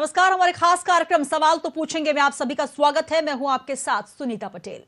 नमस्कार, हमारे खास कार्यक्रम सवाल तो पूछेंगे में आप सभी का स्वागत है। मैं हूं आपके साथ सुनीता पटेल।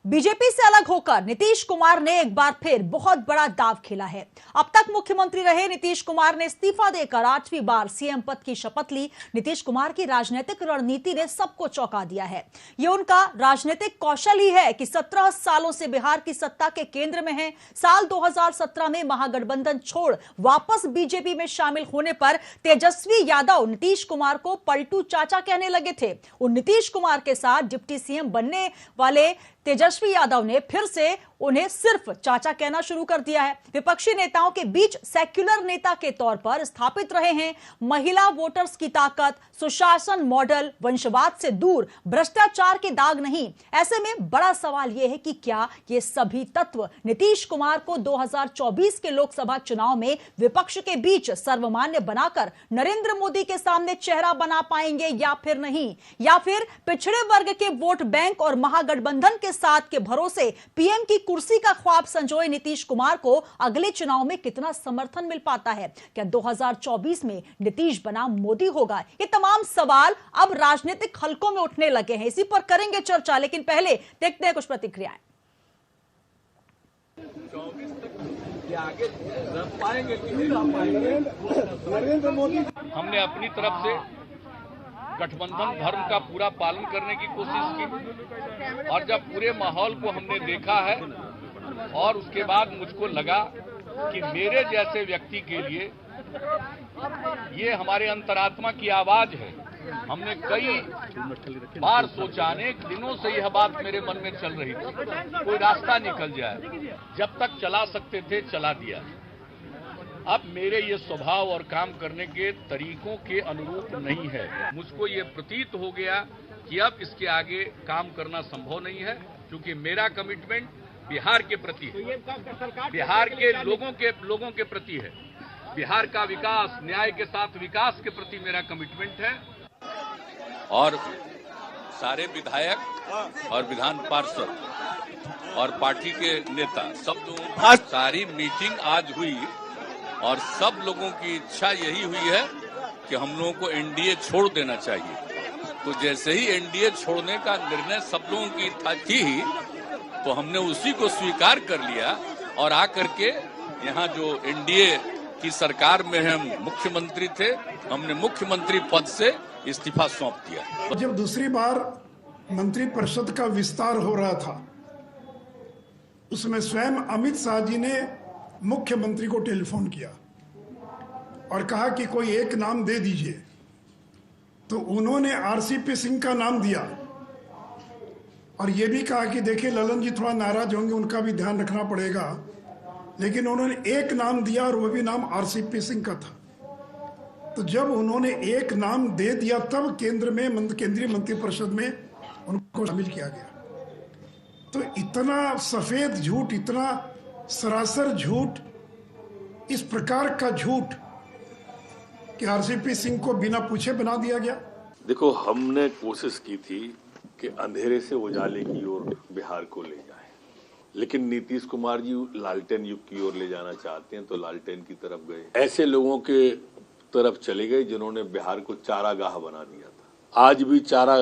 बीजेपी से अलग होकर नीतीश कुमार ने एक बार फिर बहुत बड़ा दांव खेला है। अब तक मुख्यमंत्री रहे नीतीश कुमार ने इस्तीफा देकर 8वीं बार सीएम पद की शपथ ली। नीतीश कुमार की राजनीतिक रणनीति ने सबको चौंका दिया है। यह उनका राजनीतिक कौशल ही है कि 17 सालों से बिहार की सत्ता के केंद्र में है। साल 2017 में महागठबंधन छोड़ वापस बीजेपी में शामिल होने पर तेजस्वी यादव नीतीश कुमार को पलटू चाचा कहने लगे थे। उन नीतीश कुमार के साथ डिप्टी सीएम बनने वाले तेजस्वी यादव ने फिर से उन्हें सिर्फ चाचा कहना शुरू कर दिया है। विपक्षी नेताओं के बीच सेक्युलर नेता के तौर पर स्थापित रहे हैं। महिला वोटर्स की ताकत, सुशासन मॉडल, वंशवाद से दूर, भ्रष्टाचार के दाग नहीं। ऐसे में बड़ा सवाल यह है कि क्या ये सभी तत्व नीतीश कुमार को 2024 के लोकसभा चुनाव में विपक्ष के बीच सर्वमान्य बनाकर नरेंद्र मोदी के सामने चेहरा बना पाएंगे या फिर नहीं, या फिर पिछड़े वर्ग के वोट बैंक और महागठबंधन के साथ के भरोसे पीएम की कुर्सी का ख्वाब संजोए नीतीश कुमार को अगले चुनाव में कितना समर्थन मिल पाता है। क्या 2024 में नीतीश बनाम मोदी होगा? ये तमाम सवाल अब राजनीतिक हलकों में उठने लगे हैं। इसी पर करेंगे चर्चा, लेकिन पहले देखते हैं कुछ प्रतिक्रियाएं। हमने अपनी तरफ से गठबंधन धर्म का पूरा पालन करने की कोशिश की और जब पूरे माहौल को हमने देखा है और उसके बाद मुझको लगा कि मेरे जैसे व्यक्ति के लिए ये हमारे अंतरात्मा की आवाज है। हमने कई बार सोचा, अनेक दिनों से यह बात मेरे मन में चल रही थी, कोई रास्ता निकल जाए। जब तक चला सकते थे चला दिया। अब मेरे ये स्वभाव और काम करने के तरीकों के अनुरूप नहीं है। मुझको ये प्रतीत हो गया कि अब इसके आगे काम करना संभव नहीं है, क्योंकि मेरा कमिटमेंट बिहार के प्रति है, बिहार के लोगों के प्रति है। बिहार का विकास, न्याय के साथ विकास के प्रति मेरा कमिटमेंट है। और सारे विधायक और विधान पार्षद और पार्टी के नेता सब लोगों की सारी मीटिंग आज हुई और सब लोगों की इच्छा यही हुई है कि हम लोगों को एनडीए छोड़ देना चाहिए। तो जैसे ही एनडीए छोड़ने का निर्णय सब लोगों की थी ही, तो हमने उसी को स्वीकार कर लिया और आकर के यहाँ जो एनडीए की सरकार में हम मुख्यमंत्री थे, हमने मुख्यमंत्री पद से इस्तीफा सौंप दिया। जब दूसरी बार मंत्रिपरिषद का विस्तार हो रहा था, उसमें स्वयं अमित शाह जी ने मुख्यमंत्री को टेलीफोन किया और कहा कि कोई एक नाम दे दीजिए। तो उन्होंने आरसीपी सिंह का नाम दिया और ये भी कहा कि देखिए ललन जी थोड़ा नाराज होंगे, उनका भी ध्यान रखना पड़ेगा। लेकिन उन्होंने एक नाम दिया और वो भी नाम आरसीपी सिंह का था। तो जब उन्होंने एक नाम दे दिया तब केंद्रीय मंत्रिपरिषद में उनको शामिल किया गया। तो इतना सफेद झूठ, इतना सरासर झूठ, इस प्रकार का झूठ कि आरसीपी सिंह को बिना पूछे बना दिया गया। देखो, हमने कोशिश की थी कि अंधेरे से उजाले की ओर बिहार को ले जाएं, लेकिन नीतीश कुमार जी लालटेन युग की ओर ले जाना चाहते हैं, तो लालटेन की तरफ गए। ऐसे लोगों के तरफ चले गए जिन्होंने बिहार को चारागाह बना दिया था। आज भी चारा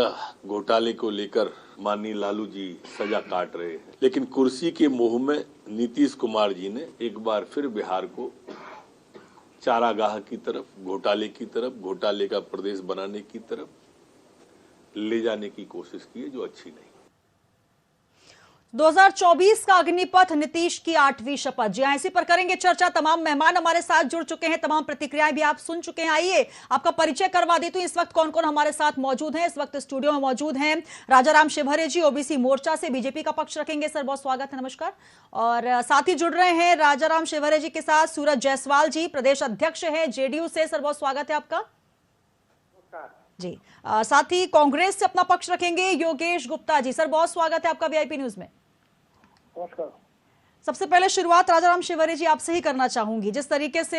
घोटाले को लेकर माननीय लालू जी सजा काट रहे हैं, लेकिन कुर्सी के मोह में नीतीश कुमार जी ने एक बार फिर बिहार को चारागाह की तरफ, घोटाले की तरफ, घोटाले का प्रदेश बनाने की तरफ ले जाने की कोशिश की है, जो अच्छी नहीं। 2024 का अग्निपथ, नीतीश की 8वीं शपथ। जी हां, इसी पर करेंगे चर्चा। तमाम मेहमान हमारे साथ जुड़ चुके हैं, तमाम प्रतिक्रियाएं भी आप सुन चुके हैं। आइए आपका परिचय करवा देती हूं। इस वक्त कौन कौन हमारे साथ मौजूद हैं? इस वक्त स्टूडियो में मौजूद हैं राजाराम शिवहरे जी, ओबीसी मोर्चा से बीजेपी का पक्ष रखेंगे। सर, बहुत स्वागत है, नमस्कार। और साथ ही जुड़ रहे हैं राजाराम शिवहरे जी के साथ सूरज जायसवाल जी, प्रदेश अध्यक्ष है जेडीयू से। सर, बहुत स्वागत है आपका जी। साथ ही कांग्रेस से अपना पक्ष रखेंगे योगेश गुप्ता जी। सर, बहुत स्वागत है आपका वीआईपी न्यूज में। सबसे पहले शुरुआत राजाराम शिवहरे जी आपसे ही करना चाहूंगी। जिस तरीके से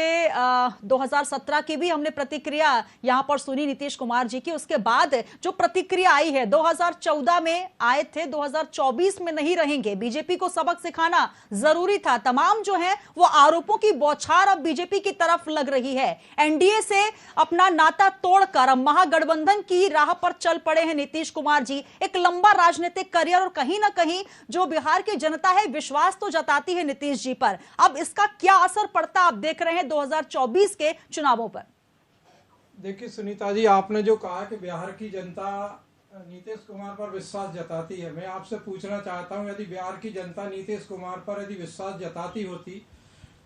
2017 की भी हमने प्रतिक्रिया यहां पर सुनी नीतीश कुमार जी की, उसके बाद जो प्रतिक्रिया आई है 2014 में आए थे, 2024 में नहीं रहेंगे, बीजेपी को सबक सिखाना जरूरी था, तमाम जो है वो आरोपों की बौछार अब बीजेपी की तरफ लग रही है। एनडीए से अपना नाता तोड़कर अब महागठबंधन की राह पर चल पड़े हैं नीतीश कुमार जी। एक लंबा राजनीतिक करियर और कहीं ना कहीं जो बिहार की जनता है विश्वास तो जताती है नीतीश जी पर, अब इसका क्या असर पड़ता आप देख रहे हैं 2024 के चुनावों पर? देखिए सुनीता जी, आपने जो कहा कि बिहार की जनता नीतीश कुमार पर विश्वास जताती है, मैं आपसे पूछना चाहता हूं, यदि बिहार की जनता नीतीश कुमार पर यदि विश्वास जताती होती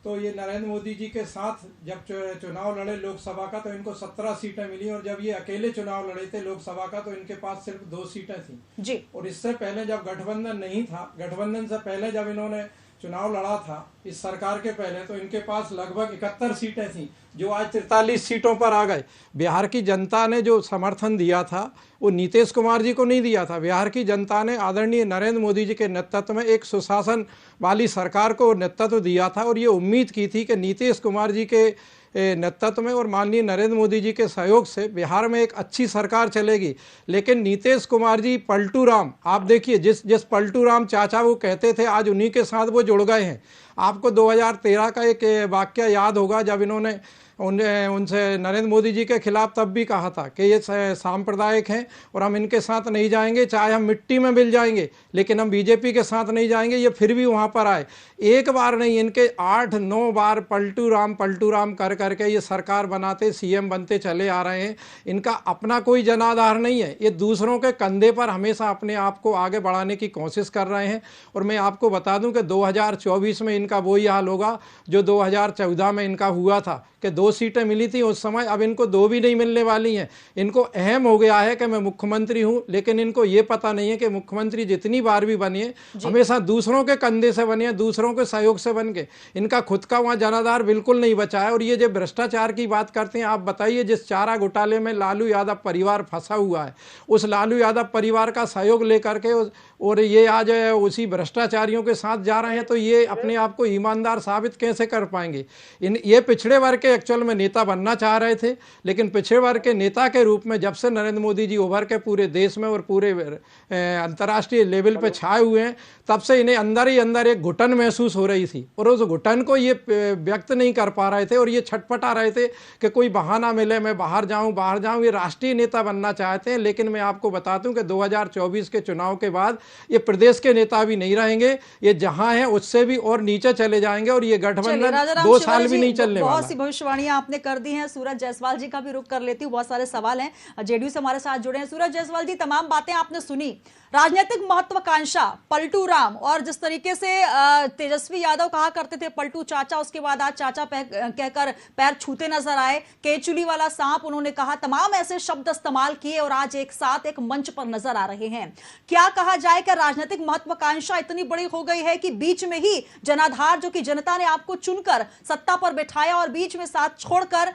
तो ये नरेंद्र मोदी जी के साथ जब चुनाव लड़े लोकसभा का तो इनको 17 सीटें मिली, और जब ये अकेले चुनाव लड़े थे लोकसभा का तो इनके पास सिर्फ 2 सीटें थी जी। और इससे पहले जब गठबंधन नहीं था, गठबंधन से पहले जब इन्होंने चुनाव लड़ा था इस सरकार के पहले, तो इनके पास लगभग 71 सीटें थी, जो आज 43 सीटों पर आ गए। बिहार की जनता ने जो समर्थन दिया था वो नीतीश कुमार जी को नहीं दिया था, बिहार की जनता ने आदरणीय नरेंद्र मोदी जी के नेतृत्व में एक सुशासन वाली सरकार को नेतृत्व दिया था, और ये उम्मीद की थी कि नीतीश कुमार जी के नेतृत्व में और माननीय नरेंद्र मोदी जी के सहयोग से बिहार में एक अच्छी सरकार चलेगी। लेकिन नीतीश कुमार जी पलटू राम, आप देखिए जिस पलटू राम चाचा वो कहते थे, आज उन्हीं के साथ वो जुड़ गए हैं। आपको 2013 का एक वाक्य याद होगा, जब इन्होंने उनसे नरेंद्र मोदी जी के खिलाफ तब भी कहा था कि ये सांप्रदायिक हैं और हम इनके साथ नहीं जाएंगे, चाहे हम मिट्टी में मिल जाएंगे लेकिन हम बीजेपी के साथ नहीं जाएंगे। ये फिर भी वहां पर आए, एक बार नहीं इनके 8-9 बार पलटू राम कर करके ये सरकार बनाते सीएम बनते चले आ रहे हैं। इनका अपना कोई जनाधार नहीं है, ये दूसरों के कंधे पर हमेशा अपने आप को आगे बढ़ाने की कोशिश कर रहे हैं। और मैं आपको बता दूं कि 2024 में इनका वही हाल होगा जो 2014 में इनका हुआ था कि 2 सीटें मिली थी उस समय, अब इनको 2 भी नहीं मिलने वाली हैं। इनको अहम हो गया है कि मैं मुख्यमंत्री हूं, लेकिन इनको ये पता नहीं है कि मुख्यमंत्री जितनी बार भी बनिए हमेशा दूसरों के कंधे से बनिए, दूसरों के सहयोग से बन के। इनका खुद का वहां जनाधार बिल्कुल नहीं बचा है। और ये जो भ्रष्टाचार की बात करते हैं, आप बताइए, जिस चारा घोटाले में लालू यादव परिवार फंसा हुआ है, उस लालू यादव परिवार का सहयोग लेकर के और ये आज उसी भ्रष्टाचारियों के साथ जा रहे हैं, तो ये अपने आप को ईमानदार साबित कैसे कर पाएंगे? ये पिछड़े वर्ग के एक्चुअल में नेता बनना चाह रहे थे, लेकिन पिछड़े वर्ग के नेता के रूप में जब से नरेंद्र मोदी जी उभर के पूरे देश में और पूरे अंतर्राष्ट्रीय लेवल पे छाए हुए हैं, तब से इन्हें अंदर ही अंदर एक घुटन महसूस हो रही थी, और उस घुटन को ये व्यक्त नहीं कर पा रहे थे और ये छटपटा रहे थे कि कोई बहाना मिले, मैं बाहर जाऊं। ये राष्ट्रीय नेता बनना चाहते हैं, लेकिन मैं आपको बता दूं कि 2024 के चुनाव के बाद ये प्रदेश के नेता भी नहीं रहेंगे, ये जहां है उससे भी और नीचे चले जाएंगे, और ये गठबंधन 2 साल भी नहीं चलने वाला। बहुत सी भविष्यवाणियां आपने कर दी हैं। सूरज जायसवाल जी का भी रुख कर लेती हूँ, बहुत सारे सवाल हैं, जेडीयू से हमारे साथ जुड़े हैं। सूरज जायसवाल जी, तमाम बातें आपने सुनी, राजनीतिक महत्वाकांक्षा, पलटू राम, और जिस तरीके से तेजस्वी यादव कहा करते थे पलटू चाचा, उसके बाद आज चाचा कहकर पैर छूते नजर आए, केचुली वाला सांप उन्होंने कहा, तमाम ऐसे शब्द इस्तेमाल किए और आज एक साथ एक मंच पर नजर आ रहे हैं। क्या कहा जाए कि राजनीतिक महत्वाकांक्षा इतनी बड़ी हो गई है कि बीच में ही जनाधार, जो कि जनता ने आपको चुनकर सत्ता पर बैठाया और बीच में साथ छोड़कर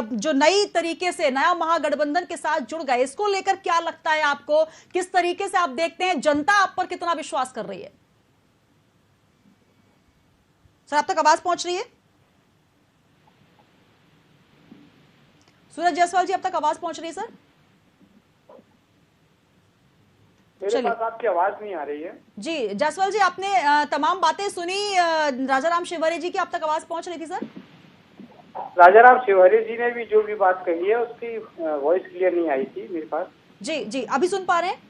जो नई तरीके से नया महागठबंधन के साथ जुड़ गए, इसको लेकर क्या लगता है आपको? किस तरीके से आप देखते हैं जनता आप पर कितना विश्वास कर रही है? सर, आप तक आवाज पहुंच रही है? सूरज जायसवाल जी, अब तक आवाज पहुंच रही है सर? मेरे पास आपकी आवाज नहीं आ रही है। जी जायसवाल जी, आपने तमाम बातें सुनी राजाराम शिवहरे जी की, अब तक आवाज पहुंच रही थी सर? राजाराम शिवहरे जी ने भी जो भी बात कही है उसकी वॉइस क्लियर नहीं आई थी मेरे पास। जी, अभी सुन पा रहे हैं?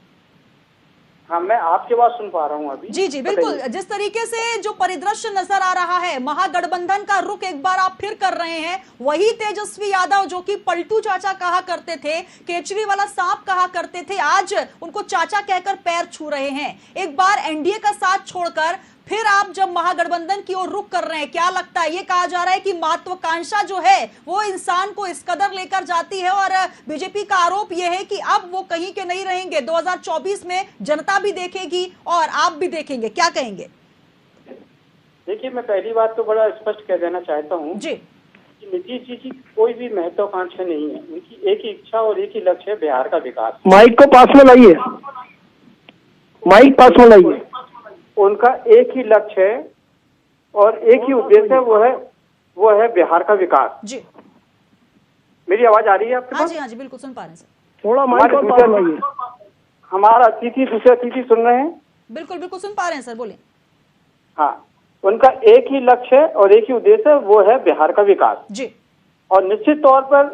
हाँ, मैं आपकी बात सुन पा रहा हूँ अभी। जी बिल्कुल। जिस तरीके से जो परिदृश्य नजर आ रहा है, महागठबंधन का रुख एक बार आप फिर कर रहे हैं, वही तेजस्वी यादव जो कि पलटू चाचा कहा करते थे, केचुली वाला सांप कहा करते थे, आज उनको चाचा कहकर पैर छू रहे हैं। एक बार एनडीए का साथ छोड़कर फिर आप जब महागठबंधन की ओर रुख कर रहे हैं, क्या लगता है? ये कहा जा रहा है कि महत्वाकांक्षा जो है वो इंसान को इस कदर लेकर जाती है, और बीजेपी का आरोप यह है कि अब वो कहीं के नहीं रहेंगे, 2024 में जनता भी देखेगी और आप भी देखेंगे, क्या कहेंगे? देखिए, मैं पहली बात तो बड़ा स्पष्ट कह देना चाहता हूँ जी, नीतीश जी की कोई भी महत्वाकांक्षा नहीं है। उनकी एक ही इच्छा और एक ही लक्ष्य है, बिहार का विकास। माइक को पास में लाइए, माइक पास में लाइए। उनका एक ही लक्ष्य है और एक ही उद्देश्य है, वो है बिहार का विकास। जी, मेरी आवाज आ रही है आपके पास? हाँ जी बिल्कुल सुन पा रहे हैं सर। थोड़ा माइक और पास लाइए। हमारा दूसरे अतिथि सुन रहे हैं? बिल्कुल बिल्कुल सुन पा रहे हैं सर, बोलिए। हाँ, उनका एक ही लक्ष्य है और एक ही उद्देश्य है, वो है बिहार का विकास। जी, और निश्चित तौर पर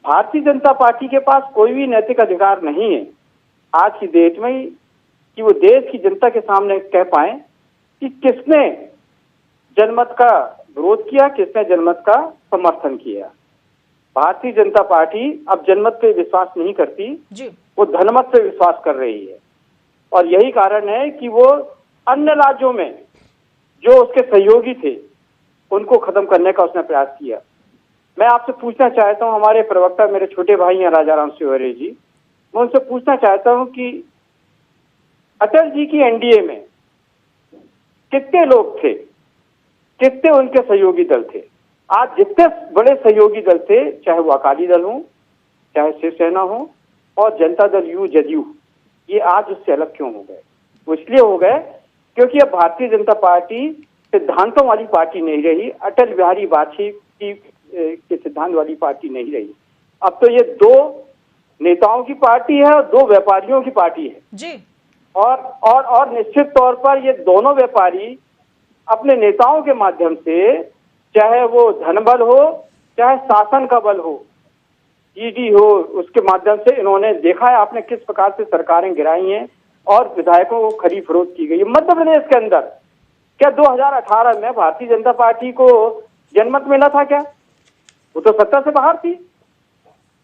भारतीय जनता पार्टी के पास कोई भी नैतिक अधिकार नहीं है आज की डेट में कि वो देश की जनता के सामने कह पाए कि किसने जनमत का विरोध किया, किसने जनमत का समर्थन किया। भारतीय जनता पार्टी अब जनमत पे विश्वास नहीं करती जी, वो धनमत पे विश्वास कर रही है। और यही कारण है कि वो अन्य राज्यों में जो उसके सहयोगी थे उनको खत्म करने का उसने प्रयास किया। मैं आपसे पूछना चाहता हूं, हमारे प्रवक्ता मेरे छोटे भाई हैं राजाराम सिंह जी, मैं उनसे पूछना चाहता हूं कि अटल जी की एनडीए में कितने लोग थे, कितने उनके सहयोगी दल थे? आज जितने बड़े सहयोगी दल थे, चाहे वो अकाली दल हो, चाहे शिवसेना हो और जनता दल यू जदयू, ये आज उससे अलग क्यों हो गए? वो इसलिए हो गए क्योंकि अब भारतीय जनता पार्टी सिद्धांतों वाली पार्टी नहीं रही, अटल बिहारी वाजपेयी के सिद्धांत वाली पार्टी नहीं रही। अब तो ये दो नेताओं की पार्टी है और दो व्यापारियों की पार्टी है जी। और निश्चित तौर पर ये दोनों व्यापारी अपने नेताओं के माध्यम से, चाहे वो धनबल हो चाहे शासन का बल हो, ईडी हो, उसके माध्यम से इन्होंने देखा है आपने किस प्रकार से सरकारें गिराई हैं और विधायकों को खरीद फरोख्त की गई है। मध्य प्रदेश के अंदर क्या 2018 में भारतीय जनता पार्टी को जनमत मिला था क्या? वो तो सत्ता से बाहर थी,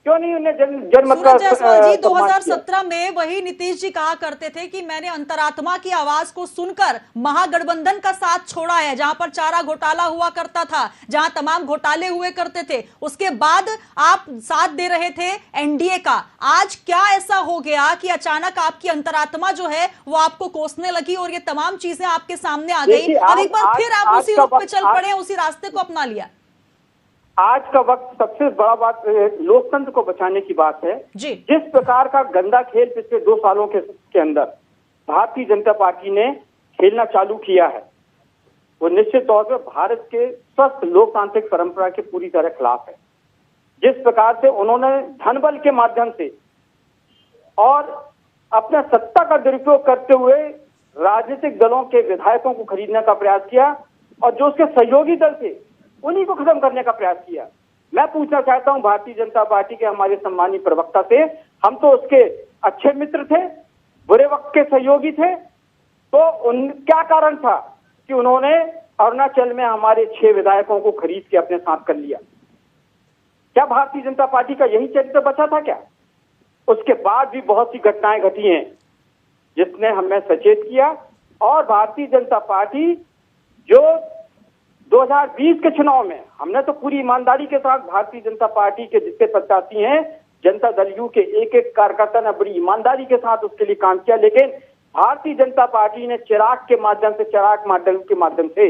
क्यों नहीं उन्हें जनमत का? सूरज जायसवाल जी, 2017 में वही नीतीश जी कहा करते थे कि मैंने अंतरात्मा की आवाज को सुनकर महागठबंधन का साथ छोड़ा है, जहां पर चारा घोटाला हुआ करता था, जहां तमाम घोटाले हुए करते थे, उसके बाद आप साथ दे रहे थे एनडीए का। आज क्या ऐसा हो गया कि अचानक आपकी अंतरात्मा जो है वो आपको कोसने लगी और ये तमाम चीजें आपके सामने आ गई और एक बार फिर आप उसी रुख पे चल पड़े, उसी रास्ते को अपना लिया? आज का वक्त सबसे बड़ा बात लोकतंत्र को बचाने की बात है जी। जिस प्रकार का गंदा खेल पिछले 2 सालों के अंदर भारतीय जनता पार्टी ने खेलना चालू किया है, वो निश्चित तौर पर भारत के स्वस्थ लोकतांत्रिक परंपरा के पूरी तरह खिलाफ है। जिस प्रकार से उन्होंने धनबल के माध्यम से और अपने सत्ता का दुरुपयोग करते हुए राजनीतिक दलों के विधायकों को खरीदने का प्रयास किया और जो उसके सहयोगी दल थे उन्हीं को खत्म करने का प्रयास किया। मैं पूछना चाहता हूं भारतीय जनता पार्टी के हमारे सम्मानित प्रवक्ता से, हम तो उसके अच्छे मित्र थे, बुरे वक्त के सहयोगी थे, तो क्या कारण था कि उन्होंने अरुणाचल में हमारे 6 विधायकों को खरीद के अपने साथ कर लिया? क्या भारतीय जनता पार्टी का यही चरित्र बचा था क्या? उसके बाद भी बहुत सी घटनाएं घटी हैं जिसने हमें सचेत किया और भारतीय जनता पार्टी जो 2020 के चुनाव में हमने तो पूरी ईमानदारी के साथ भारतीय जनता पार्टी के जितने प्रत्याशी हैं जनता दल यू के एक कार्यकर्ता ने बड़ी ईमानदारी के साथ उसके लिए काम किया, लेकिन भारतीय जनता पार्टी ने चिराग मॉडल के माध्यम से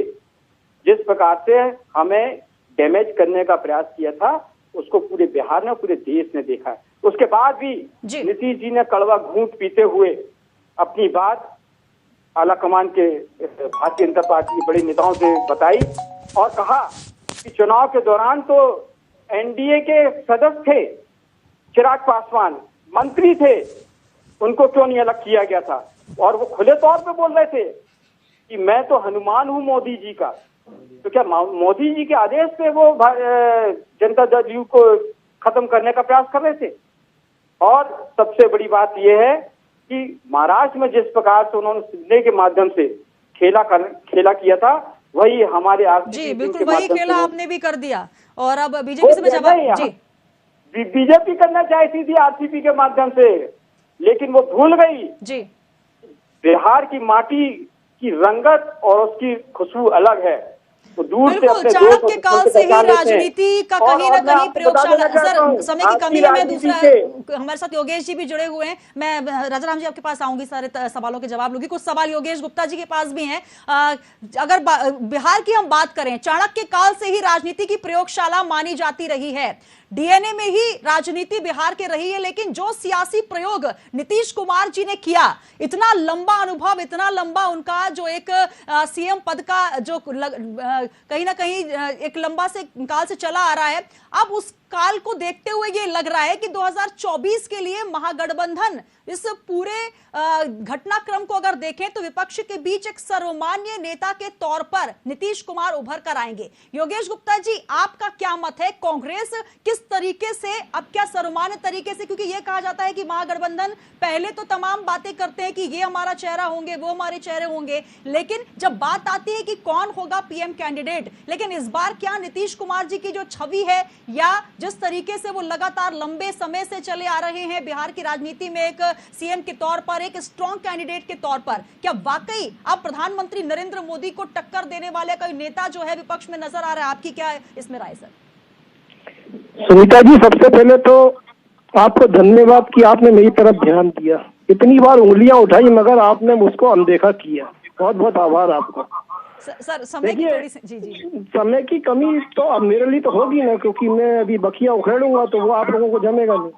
जिस प्रकार से हमें डैमेज करने का प्रयास किया था उसको पूरे बिहार ने, पूरे देश ने देखा है। उसके बाद भी नीतीश जी ने कड़वा घूंट पीते हुए अपनी बात आला कमान के भारतीय जनता पार्टी के बड़े नेताओं से बताई और कहा कि चुनाव के दौरान तो एनडीए के सदस्य थे, चिराग पासवान मंत्री थे, उनको क्यों नहीं अलग किया गया था? और वो खुले तौर पे बोल रहे थे कि मैं तो हनुमान हूं मोदी जी का। तो क्या मोदी जी के आदेश पे वो जनता दल यू को खत्म करने का प्रयास कर रहे थे? और सबसे बड़ी बात यह है कि महाराष्ट्र में जिस प्रकार से उन्होंने सिद्धे के माध्यम से खेला किया था, वही हमारे जी बिल्कुल वही खेला आपने भी कर दिया। और अब बीजेपी से जवाब जी, बीजेपी करना चाहती थी आरसीपी के माध्यम से, लेकिन वो भूल गई जी बिहार की माटी की रंगत और उसकी खुशबू अलग है। तो दूर से बिल्कुल चाणक्य काल से ही राजनीति का कहीं ना कहीं प्रयोगशाला। सर समय की कमी है, मैं दूसरा हमारे साथ योगेश जी भी जुड़े हुए हैं, मैं राजाराम जी आपके पास आऊंगी, सारे सवालों के जवाब लूंगी। कुछ सवाल योगेश गुप्ता जी के पास भी हैं। अगर बिहार की हम बात करें, चाणक्य काल से ही राजनीति की प्रयोगशाला मानी जाती रही है। डीएनए में ही राजनीति बिहार के रही है, लेकिन जो सियासी प्रयोग नीतीश कुमार जी ने किया, इतना लंबा अनुभव, इतना लंबा उनका जो एक सीएम पद का जो कहीं ना कहीं एक लंबा से काल से चला आ रहा है, अब उस काल को देखते हुए ये लग रहा है कि 2024 के लिए महागठबंधन इस पूरे घटनाक्रम को अगर देखें तो विपक्ष के बीच एक सर्वमान्य नेता के तौर पर नीतीश कुमार उभर कर आएंगे। योगेश गुप्ता जी, आपका क्या मत है? कांग्रेस किस तरीके से, अब क्या सर्वमान्य तरीके से, क्योंकि यह कहा जाता है कि महागठबंधन पहले तो तमाम बातें करते हैं कि ये हमारा चेहरा होंगे, वो हमारे चेहरे होंगे, लेकिन जब बात आती है कि कौन होगा पीएम कैंडिडेट, लेकिन इस बार क्या नीतीश कुमार जी की जो छवि है या जिस तरीके से वो लगातार लंबे समय से चले आ रहे हैं बिहार की राजनीति में एक सीएम के तौर पर, एक स्ट्रॉन्ग कैंडिडेट के तौर पर, क्या वाकई अब प्रधानमंत्री नरेंद्र मोदी को टक्कर देने वाले कोई नेता जो है विपक्ष में नजर आ रहा है? आपकी क्या है इसमें राय सर? सुनीता जी, सबसे पहले तो आपको धन्यवाद कि आपने मेरी तरफ ध्यान दिया। इतनी बार उंगलियां उठाई मगर आपने मुझको अनदेखा किया, बहुत बहुत आभार आपका। सर समय की थोड़ी जी समय की कमी तो अब मेरे लिए तो होगी ना, क्योंकि मैं अभी बखिया उखेड़ूंगा तो वो आप लोगों को जमेगा नहीं।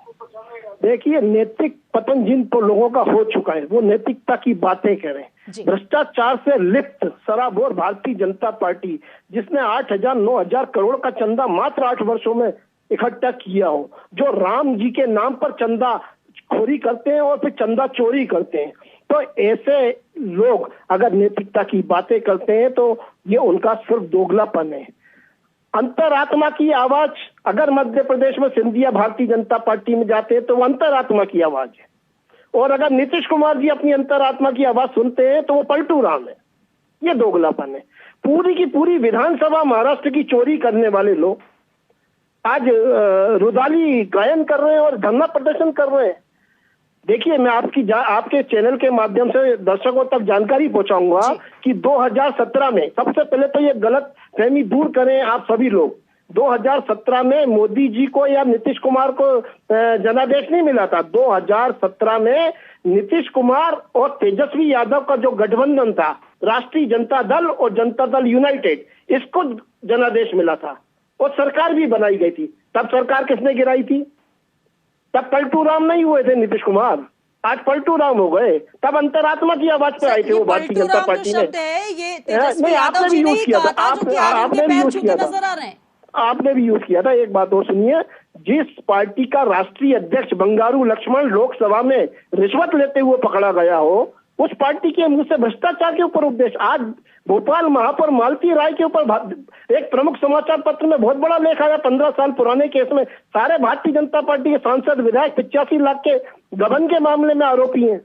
देखिए, नैतिक पतन जिन तो लोगों का हो चुका है वो नैतिकता की बातें करें। भ्रष्टाचार से लिप्त सराबोर भारतीय जनता पार्टी, जिसने 8,000-9,000 करोड़ का चंदा मात्र 8 वर्षों में इकट्ठा किया हो, जो राम जी के नाम पर चंदा खोरी करते हैं और फिर चंदा चोरी करते हैं, तो ऐसे लोग अगर नैतिकता की बातें करते हैं तो ये उनका सिर्फ दोगलापन है। अंतरात्मा की आवाज अगर मध्य प्रदेश में सिंधिया भारतीय जनता पार्टी में जाते हैं तो वो अंतरात्मा की आवाज है, और अगर नीतीश कुमार जी अपनी अंतरात्मा की आवाज सुनते हैं तो वो पलटू राम है। ये दोगलापन है। पूरी की पूरी विधानसभा महाराष्ट्र की चोरी करने वाले लोग आज रुदाली गायन कर रहे हैं और धरना प्रदर्शन कर रहे हैं। देखिए, मैं आपके चैनल के माध्यम से दर्शकों तक जानकारी पहुंचाऊंगा कि 2017 में, सबसे पहले तो ये गलत फहमी दूर करें आप सभी लोग, 2017 में मोदी जी को या नीतीश कुमार को जनादेश नहीं मिला था। 2017 में नीतीश कुमार और तेजस्वी यादव का जो गठबंधन था, राष्ट्रीय जनता दल और जनता दल यूनाइटेड, इसको जनादेश मिला था और सरकार भी बनाई गई थी। तब सरकार किसने गिराई थी? तब पलटू राम नहीं हुए थे नीतीश कुमार, आज पलटू राम हो गए। तब अंतरात्मा की आवाज पे आए थे वो भारतीय जनता पार्टी में। नहीं, आपने भी यूज किया था, आपने भी यूज किया था, आपने भी यूज किया था। एक बात और सुनिए, जिस पार्टी का राष्ट्रीय अध्यक्ष बंगारू लक्ष्मण लोकसभा में रिश्वत लेते हुए पकड़ा गया हो, उस पार्टी के मुंह से भ्रष्टाचार के ऊपर उपदेश। आज भोपाल महापौर मालती राय के ऊपर एक प्रमुख समाचार पत्र में बहुत बड़ा लेख आया, 15 साल पुराने केस में सारे भारतीय जनता पार्टी के सांसद विधायक 85 लाख के गबन के मामले में आरोपी हैं।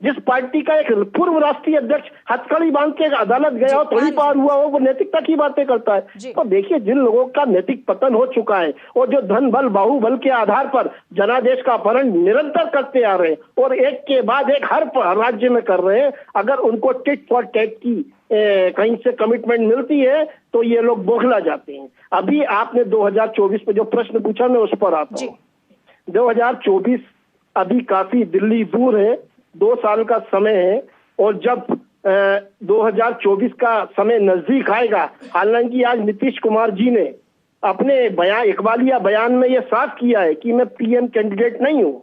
जिस पार्टी का एक पूर्व राष्ट्रीय अध्यक्ष हथकड़ी बांध के अदालत गया हो, थोड़ी पार हुआ हो, वो नैतिकता की बातें करता है। तो देखिए, जिन लोगों का नैतिक पतन हो चुका है और जो धन बल बाहुबल के आधार पर जनादेश का अपहरण निरंतर करते आ रहे हैं और एक के बाद एक हर राज्य में कर रहे हैं, अगर उनको टिट फॉर टैट की कहीं से कमिटमेंट मिलती है तो ये लोग बौखला जाते हैं। अभी आपने 2024 पे जो प्रश्न पूछा, मैं उस पर आता हूँ। 2024 अभी काफी दिल्ली दूर है, 2 साल का समय है, और जब 2024 का समय नजदीक आएगा, हालांकि आज नीतीश कुमार जी ने अपने बयान, इकबालिया बयान में ये साफ किया है कि मैं पीएम कैंडिडेट नहीं हूं,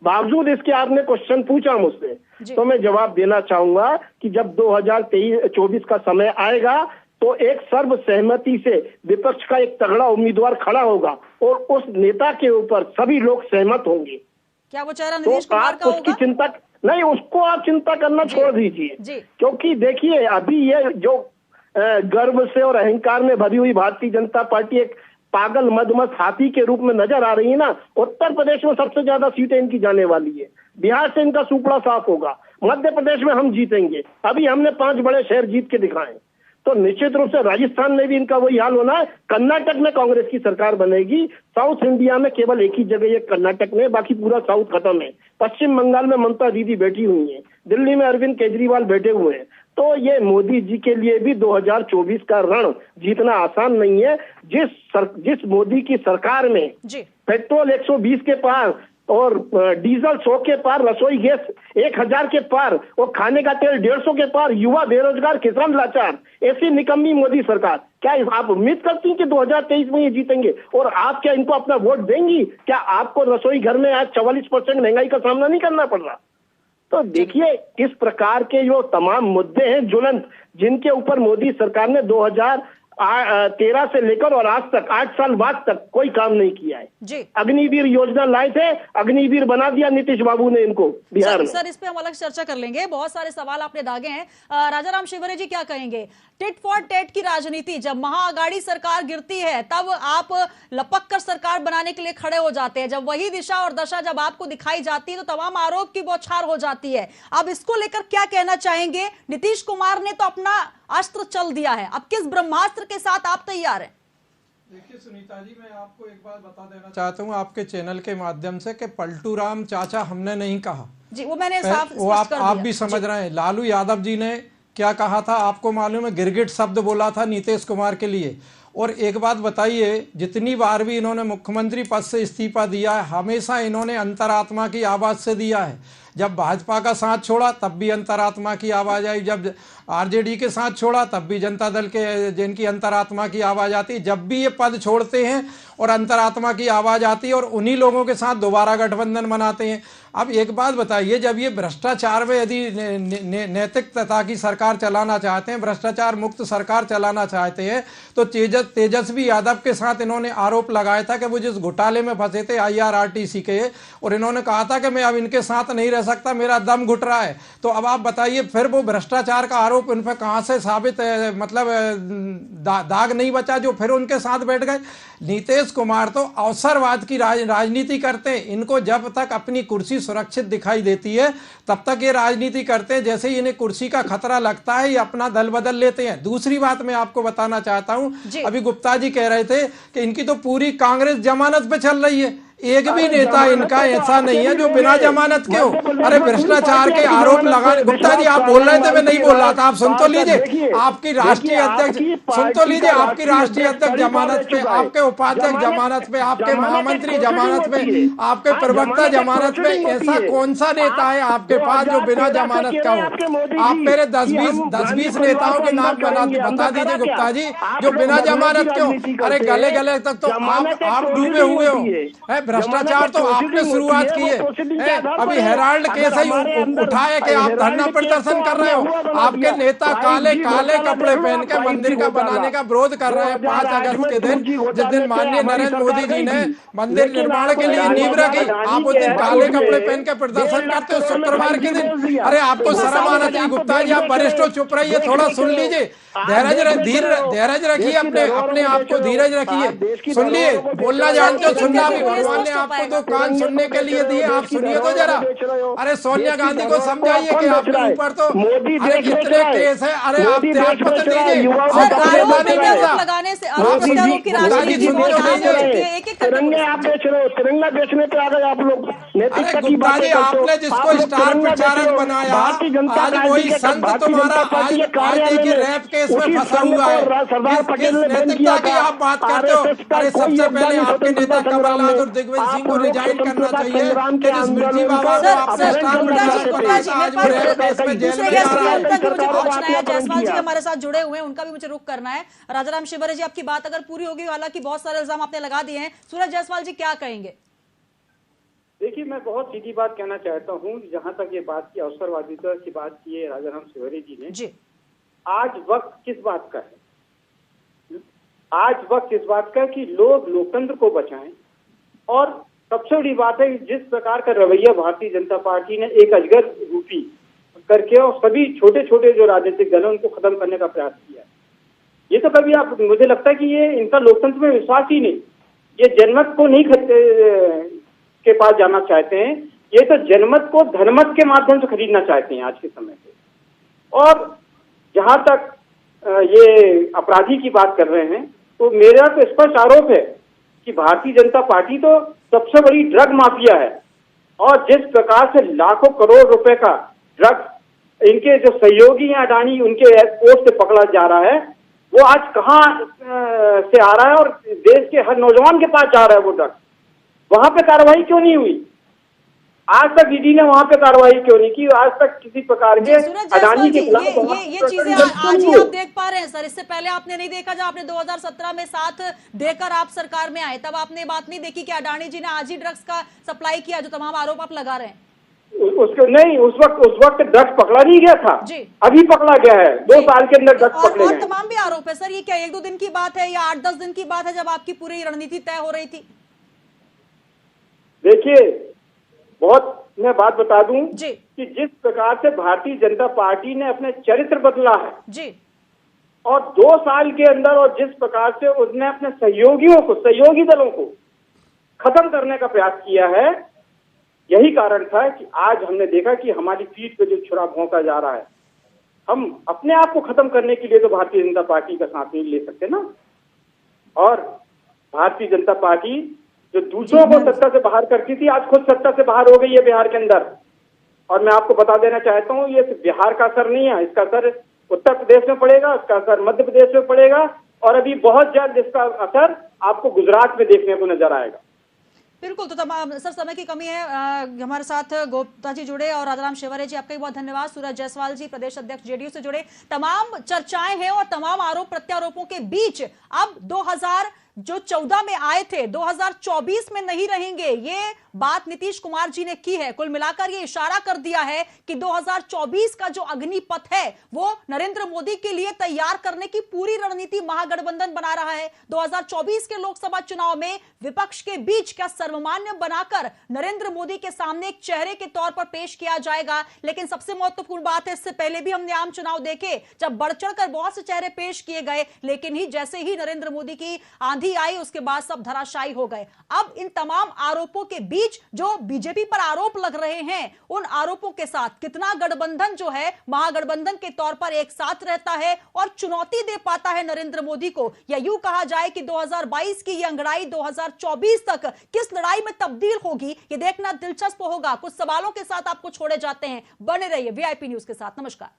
बावजूद इसके आपने क्वेश्चन पूछा मुझसे, तो मैं जवाब देना चाहूंगा कि जब 2024 का समय आएगा तो एक सर्व सहमति से विपक्ष का एक तगड़ा उम्मीदवार खड़ा होगा और उस नेता के ऊपर सभी लोग सहमत होंगे। क्या वो चेहरा नीतीश कुमार का होगा? उसकी चिंता नहीं, उसको आप चिंता करना छोड़ दीजिए, क्योंकि देखिए अभी ये जो गर्व से और अहंकार में भरी हुई भारतीय जनता पार्टी एक पागल मदमस्त हाथी के रूप में नजर आ रही है ना। उत्तर प्रदेश में सबसे ज्यादा सीटें इनकी जाने वाली है, बिहार से इनका सुपड़ा साफ होगा, मध्य प्रदेश में हम जीतेंगे। अभी हमने 5 बड़े शहर जीत के दिखाए, तो निश्चित रूप से राजस्थान में भी इनका वही हाल होना है। कर्नाटक में कांग्रेस की सरकार बनेगी। साउथ इंडिया में केवल एक ही जगह ये कर्नाटक में, बाकी पूरा साउथ खत्म है। पश्चिम बंगाल में ममता दीदी बैठी हुई है, दिल्ली में अरविंद केजरीवाल बैठे हुए हैं। तो ये मोदी जी के लिए भी 2024 का रण जीतना आसान नहीं है। जिस मोदी की सरकार में पेट्रोल 120 के पार, और डीजल 100 के पार, रसोई गैस 1000 के पार और खाने का तेल 150 के पार, युवा बेरोजगार, किसान लाचार, ऐसी निकम्मी मोदी सरकार। क्या आप उम्मीद करती हैं कि 2023 में ये जीतेंगे? और आप क्या इनको अपना वोट देंगी? क्या आपको रसोई घर में आज 44% महंगाई का सामना नहीं करना पड़ रहा? तो देखिए, इस प्रकार के जो तमाम मुद्दे हैं ज्वलंत, जिनके ऊपर मोदी सरकार ने 2013 से लेकर और आज तक 8 साल बाद तक कोई काम नहीं किया है। जी। अग्निवीर योजना लाए थे, अग्निवीर बना दिया नीतीश बाबू ने इनको बिहार में। सर, इस पे हम अलग चर्चा कर लेंगे। बहुत सारे सवाल आपने दागे हैं। राजाराम शिवहरे जी क्या कहेंगे? टिट फॉर टेट की राजनीति, जब महाअघाड़ी सरकार गिरती है तब आप लपक कर सरकार बनाने के लिए खड़े हो जाते हैं। जब वही दिशा और दशा जब आपको दिखाई जाती है तो तमाम आरोप की बौछार हो जाती है। अब इसको लेकर क्या कहना चाहेंगे? नीतीश कुमार ने तो अपना अस्त्र चल दिया है, अब किस ब्रह्मास्त्र के साथ आप तैयार हैं? देखिए सुनीता जी, मैं आपको एक बात बता देना चाहता हूँ आपके चैनल के माध्यम से कि पलटू राम चाचा हमने नहीं कहा जी, वो मैंने साफ वो आप भी समझ रहे हैं। लालू यादव जी ने क्या कहा था आपको मालूम है? गिरगिट शब्द बोला था नीतीश कुमार के लिए। और एक बात बताइए, जितनी बार भी इन्होंने मुख्यमंत्री पद से इस्तीफा दिया है, हमेशा इन्होंने अंतरात्मा की आवाज़ से दिया है। जब भाजपा का साथ छोड़ा तब भी अंतरात्मा की आवाज़ आई, जब आरजेडी के साथ छोड़ा तब भी जनता दल के जिनकी अंतरात्मा की आवाज़ आती। जब भी ये पद छोड़ते हैं और अंतरात्मा की आवाज़ आती है और उन्हीं लोगों के साथ दोबारा गठबंधन बनाते हैं। अब एक बात बताइए, जब ये भ्रष्टाचार में यदि नैतिकता की सरकार चलाना चाहते हैं, भ्रष्टाचार मुक्त सरकार चलाना चाहते हैं, तो तेजस्वी यादव के साथ इन्होंने आरोप लगाया था कि वो जिस घोटाले में फंसे थे IRRTC के, और इन्होंने कहा था कि मैं अब इनके साथ नहीं रह सकता, मेरा दम घुट रहा है। तो अब आप बताइए, फिर वो भ्रष्टाचार का आरोप इन पर कहाँ से साबित मतलब दाग नहीं बचा जो फिर उनके साथ बैठ गए। नीतीश कुमार तो अवसरवाद की राजनीति करते हैं। इनको जब तक अपनी कुर्सी सुरक्षित दिखाई देती है तब तक ये राजनीति करते हैं। जैसे ही इन्हें कुर्सी का खतरा लगता है ये अपना दल बदल लेते हैं। दूसरी बात मैं आपको बताना चाहता हूं, अभी गुप्ता जी कह रहे थे कि इनकी तो पूरी कांग्रेस जमानत पे चल रही है। एक भी नेता इनका ऐसा नहीं है जो बिना जमानत के हो। अरे भ्रष्टाचार के आरोप लगाने, गुप्ता जी आप बोल रहे थे, मैं नहीं बोल रहा था, आप सुन तो लीजिए। आपकी राष्ट्रीय अध्यक्ष सुन तो लीजिए, आपकी राष्ट्रीय अध्यक्ष जमानत पे, आपके उपाध्यक्ष जमानत पे, आपके महामंत्री जमानत पे, आपके प्रवक्ता जमानत पे। ऐसा कौन सा नेता है आपके पास जो बिना जमानत का हो? आप मेरे 10-20 नेताओं के नाम बता दीजिए गुप्ता जी जो बिना जमानत के हो। अरे गले गले तक तो आप डूबे हुए हो। भ्रष्टाचार तो आपने शुरुआत की है। अभी हेराल्ड केस ही उठाए कि आप धरना प्रदर्शन कर रहे हो। आपके नेता काले काले कपड़े पहन के मंदिर का बनाने का विरोध कर रहे हैं 5 अगस्त के दिन, जिस दिन माननीय नरेंद्र मोदी जी ने मंदिर निर्माण के लिए नींव रखी। आप उस दिन काले कपड़े पहन के प्रदर्शन करते हो शुक्रवार के दिन। अरे आपको शर्म आना चाहिए गुप्ता जी, आप वरिष्ठ हो, चुप रहिए, थोड़ा सुन लीजिए, धैर्य रखिए, अपने आप को धीरज रखिए, सुन लिए। बोलना जानते हो, सुनना भी भगवान ने आपको 2 कान सुनने के लिए दिए, आप सुनिए तो जरा। अरे सोनिया गांधी को समझाइए कि आपके ऊपर तो अरे कितने केस है। अरे आप त्यागपत्र दीजिए, लगाने से आरोप की राजनीति तिरंगे आप बेच रहे हो, तिरंगा बेचने पे आ गए आप लोग। अरे गुप्ता जी, आपने जिसको स्टार प्रचारक बनाया, आज वही संत तुम्हारा आज देखिए रैप केस में फंसा हुआ है। किस नैतिकता की आप बात करते हो? अरे सबसे पहले आपके नेता कमलनाथ और दिग्विजय सिंह को रिजाइन करना चाहिए। स्मृति बाबा को आपने स्टार प्रचारक बनाया, आज वो रैप केस में जेल में जा रहा है। जायसवाल जी हमारे साथ जुड़े हुए हैं, उनका भी मुझे रुख करना है। राजाराम शिवहरे जी, आपकी बात अगर पूरी होगी, हालांकि बहुत सारे इल्जाम आपने लगा दिए हैं, सूरज जायसवाल जी क्या कहेंगे? देखिए, मैं बहुत सीधी बात कहना चाहता हूँ। जहां तक ये बात की अवसरवादिता की बात की है राजाराम शिवहरे जी ने जी, आज वक्त किस बात का है? आज वक्त इस बात का कि लोग लोकतंत्र को बचाएं। और सबसे बड़ी बात है जिस प्रकार का रवैया भारतीय जनता पार्टी ने एक अजगर रूपी करके और सभी छोटे छोटे जो राजनीतिक दल हैं उनको खत्म करने का प्रयास किया है, ये तो कभी आप, मुझे लगता है कि ये इनका लोकतंत्र में विश्वास ही नहीं। ये जनमत को नहीं के पास जाना चाहते हैं, ये तो जनमत को धनमत के माध्यम से खरीदना चाहते हैं आज के समय पे। और जहां तक ये अपराधी की बात कर रहे हैं, तो मेरा तो स्पष्ट आरोप है कि भारतीय जनता पार्टी तो सबसे बड़ी ड्रग माफिया है। और जिस प्रकार से लाखों करोड़ रुपए का ड्रग इनके जो सहयोगी हैं अडानी, उनके एयरपोर्ट से पकड़ा जा रहा है, वो आज कहाँ से आ रहा है और देश के हर नौजवान के पास जा रहा है वो ड्रग। वहां पे कार्रवाई क्यों नहीं हुई? आज तक ईडी ने वहां पे कार्रवाई क्यों नहीं की? आज तक किसी प्रकार के अडानी के खिलाफ ये चीजें आज ही आप देख पा रहे हैं सर। इससे पहले आपने नहीं देखा, जब आपने 2017 में साथ देकर आप सरकार में आए, तब आपने बात नहीं देखी कि अडानी जी ने आज ही ड्रग्स का सप्लाई किया, जो तमाम आरोप आप लगा रहे हैं? उसके नहीं, उस वक्त ड्रग्स पकड़ा नहीं गया था जी, अभी पकड़ा गया है। 2 साल के अंदर ड्रग्स पकड़े गए। तमाम भी आरोप है सर। ये क्या 1-2 दिन की बात है या 8-10 दिन की बात है जब आपकी पूरी रणनीति तय हो रही थी? देखिए, बहुत मैं बात बता दूं जी कि जिस प्रकार से भारतीय जनता पार्टी ने अपने चरित्र बदला है जी, और 2 साल के अंदर, और जिस प्रकार से उसने अपने सहयोगी दलों को खत्म करने का प्रयास किया है, यही कारण था कि आज हमने देखा कि हमारी पीठ पे जो छुरा भोंका जा रहा है, हम अपने आप को खत्म करने के लिए तो भारतीय जनता पार्टी का साथ नहीं ले सकते ना। और भारतीय जनता पार्टी जो दूसरों को सत्ता से बाहर करती थी, आज खुद सत्ता से बाहर हो गई है बिहार के अंदर। और मैं आपको बता देना चाहता हूं, ये बिहार का असर नहीं है, इसका असर उत्तर प्रदेश में पड़ेगा, इसका असर मध्य प्रदेश में पड़ेगा, और अभी बहुत जल्द इसका असर आपको गुजरात में देखने को नजर आएगा। बिल्कुल। तो तमाम सर, समय की कमी है, हमारे साथ गोप्ता जी जुड़े और राजाराम शेवरे जी, आपका भी बहुत धन्यवाद। सूरज जायसवाल जी, प्रदेश अध्यक्ष जेडीयू से जुड़े। तमाम चर्चाएं हैं और तमाम आरोप प्रत्यारोपों के बीच अब 2014 में आए थे, 2024 में नहीं रहेंगे, ये बात नीतीश कुमार जी ने की है। कुल मिलाकर ये इशारा कर दिया है कि 2024 का जो अग्निपथ है वो नरेंद्र मोदी के लिए तैयार करने की पूरी रणनीति महागठबंधन बना रहा है। 2024 के लोकसभा चुनाव में विपक्ष के बीच क्या सर्वमान्य बनाकर नरेंद्र मोदी के सामने एक चेहरे के तौर पर पेश किया जाएगा। लेकिन सबसे महत्वपूर्ण बात है, इससे पहले भी हमने आम चुनाव देखे जब बढ़ चढ़कर बहुत से चेहरे पेश किए गए, लेकिन जैसे ही नरेंद्र मोदी की आंधी आई उसके बाद सब धराशायी हो गए। अब इन तमाम आरोपों के बीच जो बीजेपी पर आरोप लग रहे हैं, उन आरोपों के साथ कितना गठबंधन जो है महागठबंधन के तौर पर एक साथ रहता है और चुनौती दे पाता है नरेंद्र मोदी को, या यूं कहा जाए कि 2022 की यह अंगड़ाई 2024 तक किस लड़ाई में तब्दील होगी, यह देखना दिलचस्प होगा। कुछ सवालों के साथ आपको छोड़े जाते हैं, बने रहिए वीआईपी न्यूज के साथ। नमस्कार।